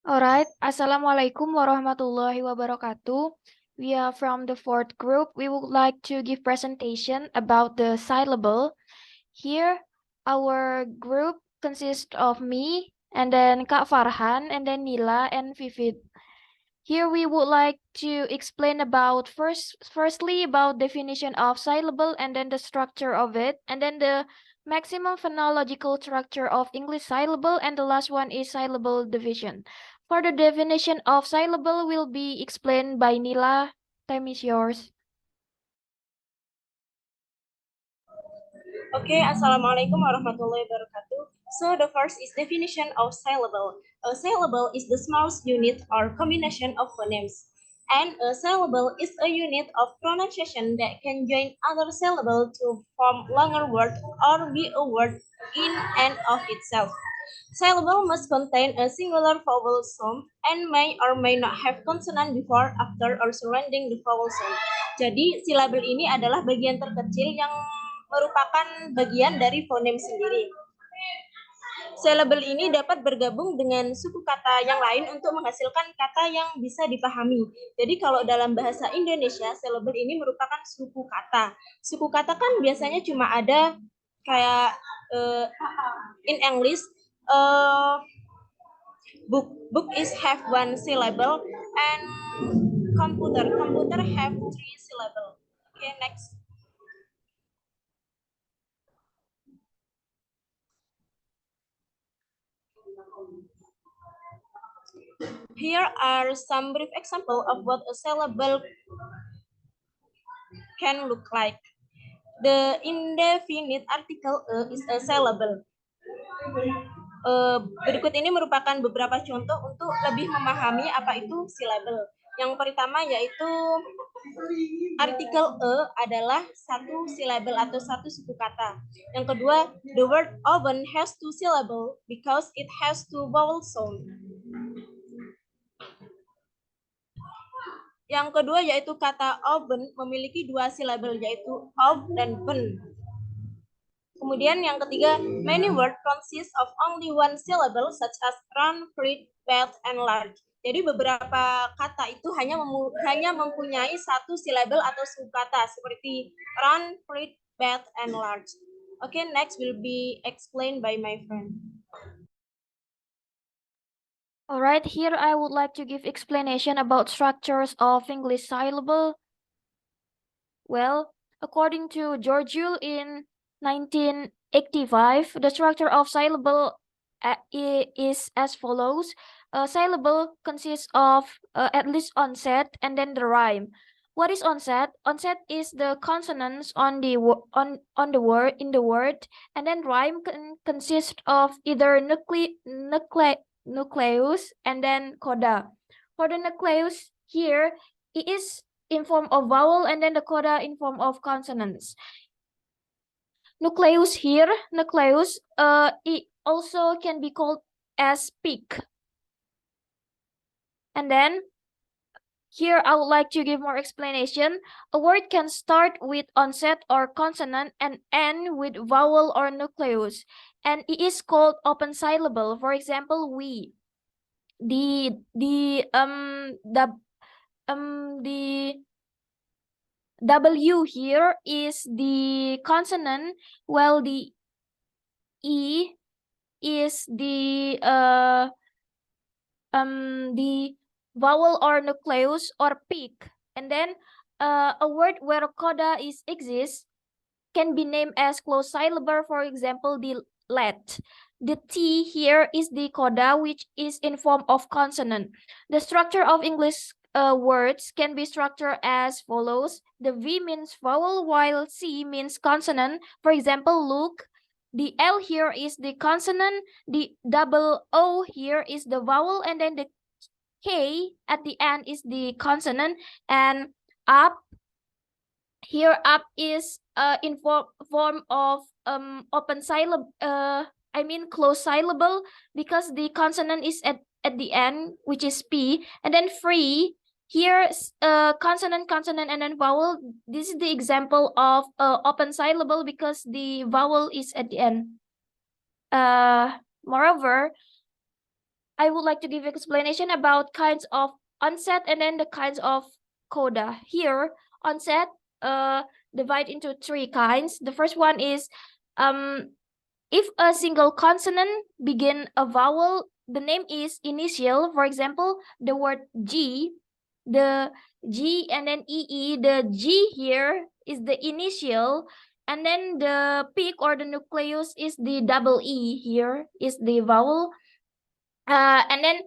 Alright, Assalamualaikum warahmatullahi wabarakatuh. We are from the fourth group. We would like to give presentation about the syllable. Here, our group consists of me, and then Kak Farhan, and then Nila, and Vivid. Here we would like to explain about firstly about definition of syllable and then the structure of it and then the maximum phonological structure of English syllable and the last one is syllable division. For the definition of syllable will be explained by Nila. Time is yours. Okay, Assalamualaikum warahmatullahi wabarakatuh. So the first is definition of syllable. A syllable is the smallest unit or combination of phonemes. And a syllable is a unit of pronunciation that can join other syllable to form longer word or be a word in and of itself. Syllable must contain a singular vowel sound and may or may not have consonant before, after, or surrounding the vowel sound. Jadi, silabel ini adalah bagian terkecil yang merupakan bagian dari fonem sendiri. Syllable ini dapat bergabung dengan suku kata yang lain untuk menghasilkan kata yang bisa dipahami. Jadi kalau dalam bahasa Indonesia, syllable ini merupakan suku kata. Suku kata kan biasanya cuma ada kayak in English, book is have one syllable and computer have three syllable. Okay, next. Here are some brief examples of what a syllable can look like. The indefinite article is a syllable. Berikut ini merupakan beberapa contoh untuk lebih memahami apa itu syllable. Yang pertama yaitu artikel adalah satu syllable atau satu suku kata. Yang kedua, the word oven has two syllable because it has two vowel sound. Yang kedua yaitu kata oven memiliki dua syllable yaitu of dan ven. Kemudian yang ketiga, many words consist of only one syllable such as run, fruit, belt, and large. Jadi beberapa kata itu hanya mempunyai satu syllable atau suku kata seperti run, fruit, belt, and large. Okay, next will be explained by my friend. Alright, here I would like to give explanation about structures of English syllable. Well, according to George Yule in 1985, the structure of syllable is as follows. A syllable consists of at least onset and then the rhyme. What is onset? Onset is the consonants on the on the word in the word, and then rhyme consists of either nucleus and then coda. For the nucleus here, it is in form of vowel and then the coda in form of consonants. Nucleus here, nucleus, it also can be called as peak. And then here I would like to give more explanation. A word can start with onset or consonant and end with vowel or nucleus. And it is called open syllable. For example, we. The W here is the consonant, while the E is the vowel or nucleus or peak. And then a word where coda exists can be named as closed syllable, for example, the let. The T here is the coda, which is in form of consonant. The structure of English words can be structured as follows. The V means vowel, while C means consonant. For example, look. The L here is the consonant. The double O here is the vowel, and then the K at the end is the consonant. And up here, up is in form of open syllable. I mean closed syllable, because the consonant is at the end, which is P. And then free here, consonant, and then vowel. This is the example of open syllable because the vowel is at the end. Moreover, I would like to give explanation about kinds of onset and then the kinds of coda. Here, onset divide into three kinds. The first one is if a single consonant begin a vowel, the name is initial. For example, the word G, the G and then EE, the G here is the initial, and then the peak or the nucleus is the double E here is the vowel. And then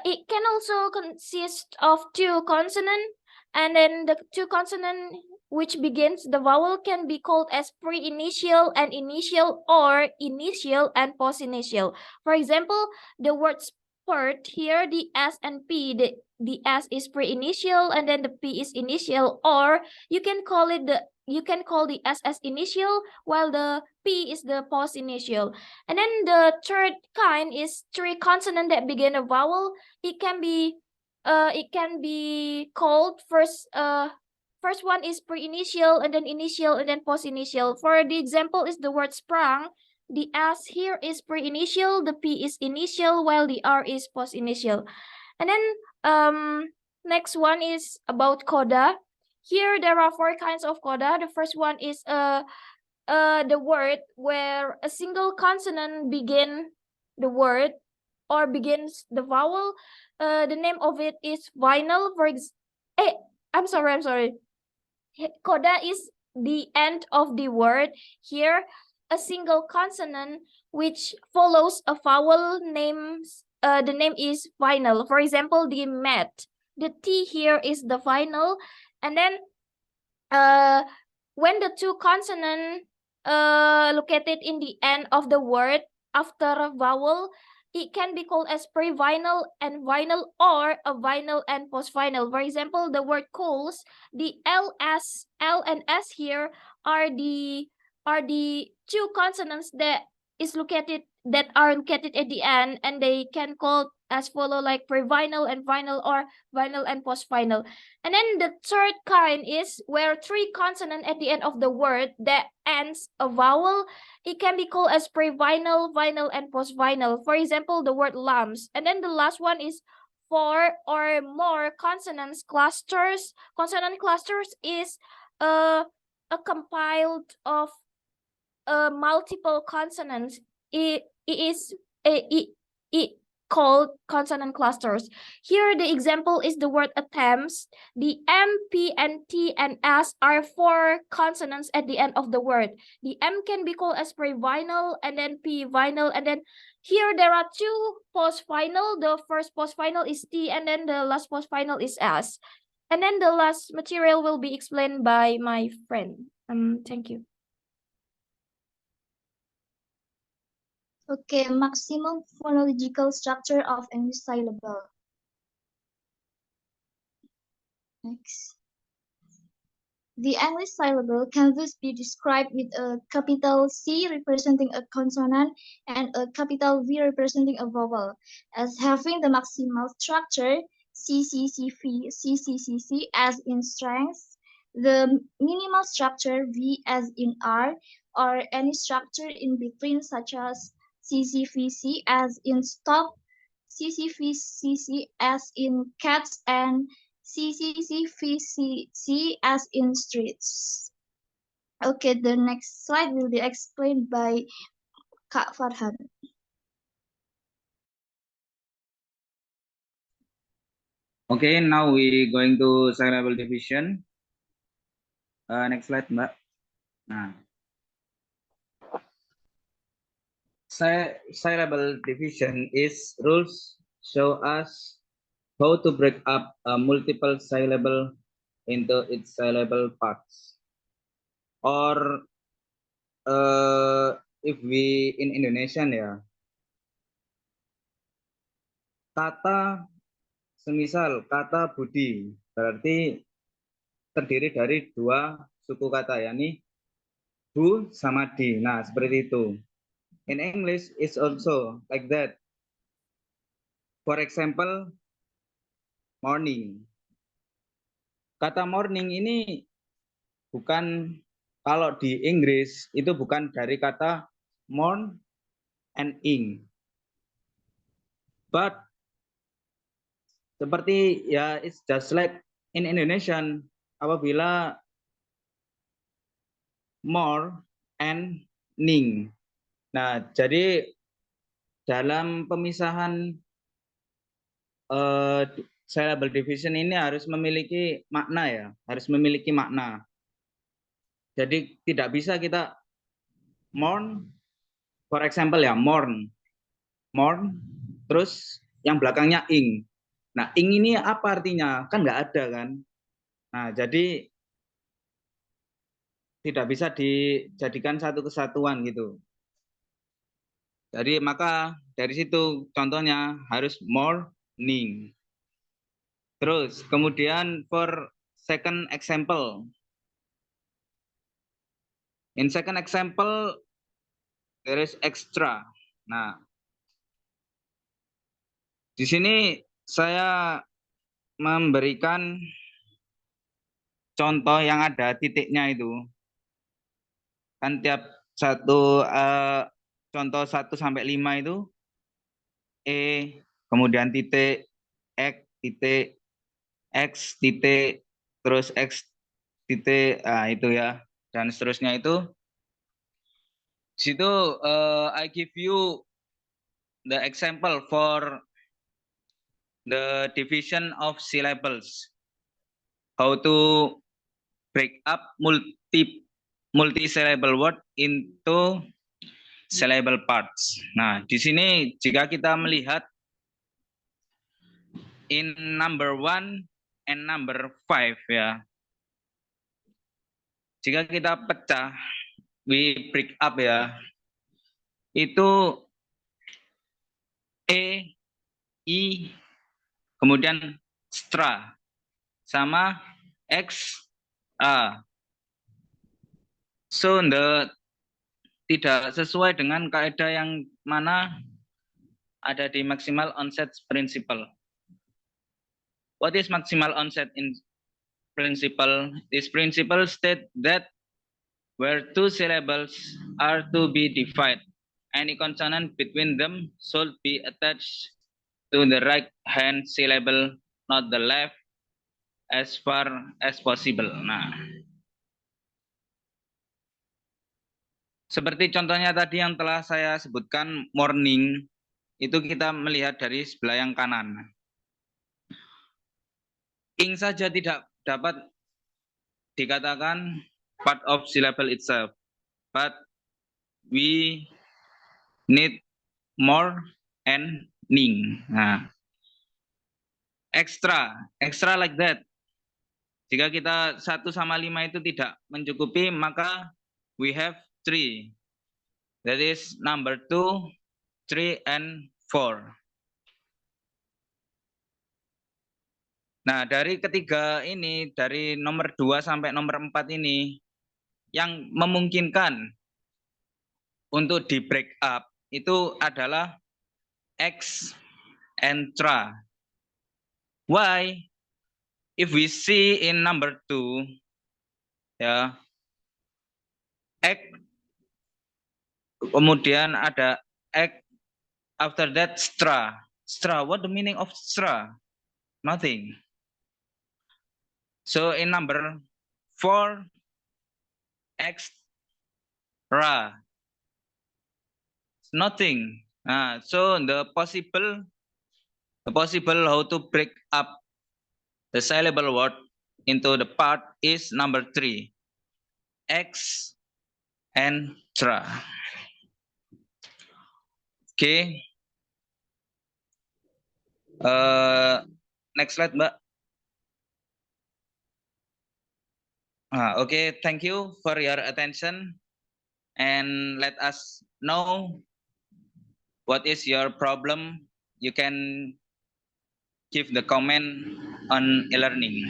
it can also consist of two consonant, and then the two consonant which begins the vowel can be called as pre-initial and initial, or initial and post-initial. For example, the word spurt here, the S and P, the S is pre-initial and then the P is initial, or you can call the S as initial while the P is the post-initial. And then the third kind is three consonant that begin a vowel. It can be called first one is pre-initial and then initial and then post-initial. For the example is the word sprang. The S here is pre-initial, the P is initial, while the R is post-initial. And then next one is about coda. Here there are four kinds of coda. The first one is the word where a single consonant begin the word or begins the vowel. The name of it is final. I'm sorry. Coda is the end of the word. Here, a single consonant which follows a vowel names. The name is final. For example, the mat. The T here is the final, and then when the two consonant located in the end of the word after a vowel, it can be called as pre-final and final, or a final and post-final. For example, the word coals, the L and S here are the two consonants that are located at the end, and they can call as follow like pre-final and final, or final and post-final. And then the third kind is where three consonant at the end of the word that ends a vowel. It can be called as pre-final, final, and post-final. For example, the word lamps. And then the last one is four or more consonants clusters. Consonant clusters is a compiled of multiple consonants. It called consonant clusters. Here the example is the word attempts. The M, P, and T and S are four consonants at the end of the word. The M can be called as pre-final, and then P final, and then here there are two post-final. The first post-final is T, and then the last post-final is S. And then the last material will be explained by my friend. Thank you. Okay, maximum phonological structure of English syllable. Next. The English syllable can thus be described with a capital C representing a consonant and a capital V representing a vowel, as having the maximal structure CCCC as in strength, the minimal structure V as in R, or any structure in between such as CCVC as in stop, CCVCC as in cats, and CCCVCC as in streets. Okay, the next slide will be explained by Kak Farhan. Okay, now we going to syllable division. Next slide, Mbak. Nah, syllable division is rules show us how to break up a multiple syllable into its syllable parts. Or if we in Indonesian ya, kata semisal kata budi berarti terdiri dari dua suku kata, yakni bu sama di. Nah, seperti itu. In English, it's also like that. For example, morning. Kata morning ini bukan, kalau di Inggris itu bukan dari kata morn and ing. But seperti ya, it's just like in Indonesian, apabila more and ning. Nah, jadi dalam pemisahan syllable division ini harus memiliki makna ya, harus memiliki makna. Jadi tidak bisa kita mourn, for example ya, mourn, terus yang belakangnya ing. Nah, ing ini apa artinya? Kan nggak ada kan? Nah, jadi tidak bisa dijadikan satu kesatuan gitu. Jadi maka dari situ contohnya harus morning. Terus kemudian for second example. In second example there is extra. Nah, di sini saya memberikan contoh yang ada titiknya itu. Kan tiap satu contoh 1 sampai 5 itu kemudian titik titik X titik terus X titik itu ya, dan seterusnya itu. Situ I give you the example for the division of syllables, how to break up multi syllable word into syllable parts. Nah, di sini jika kita melihat in number 1 and number 5 ya. Jika kita pecah, we break up ya. Itu I, kemudian stra sama X, A. So, tidak sesuai dengan kaidah yang mana ada di maximal onset principle. What is maximal onset in principle? This principle state that where two syllables are to be divided, any consonant between them should be attached to the right hand syllable, not the left, as far as possible. Nah, seperti contohnya tadi yang telah saya sebutkan, morning, itu kita melihat dari sebelah yang kanan. Ing saja tidak dapat dikatakan part of syllable itself, but we need more and ning. Nah, extra like that. Jika kita 1 sama 5 itu tidak mencukupi, maka we have 3. That is number 2, 3, and 4. Nah, dari ketiga ini, dari nomor 2 sampai nomor 4 ini, yang memungkinkan untuk di break up itu adalah X and tra. Why? If we see in number 2, ya, X, kemudian ada X, after that stra. Stra, what the meaning of stra? Nothing. So in number 4, extra, nothing. So the possible how to break up the syllable word into the part is number 3, X and tra. Okay. Next slide, Mbak. Okay, thank you for your attention, and let us know what is your problem. You can give the comment on e-learning.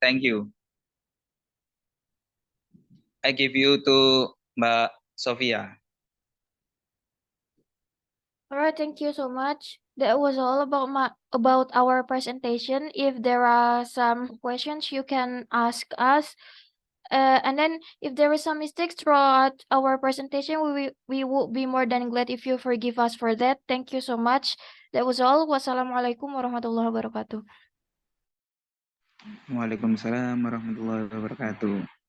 Thank you. I give you to Mbak Sofia. All right, thank you so much. That was all about our presentation. If there are some questions, you can ask us And then if there is some mistakes throughout our presentation, we will be more than glad if you forgive us for that. Thank you so much. That was all. Wassalamualaikum warahmatullahi wabarakatuh. Waalaikumsalam warahmatullahi wabarakatuh.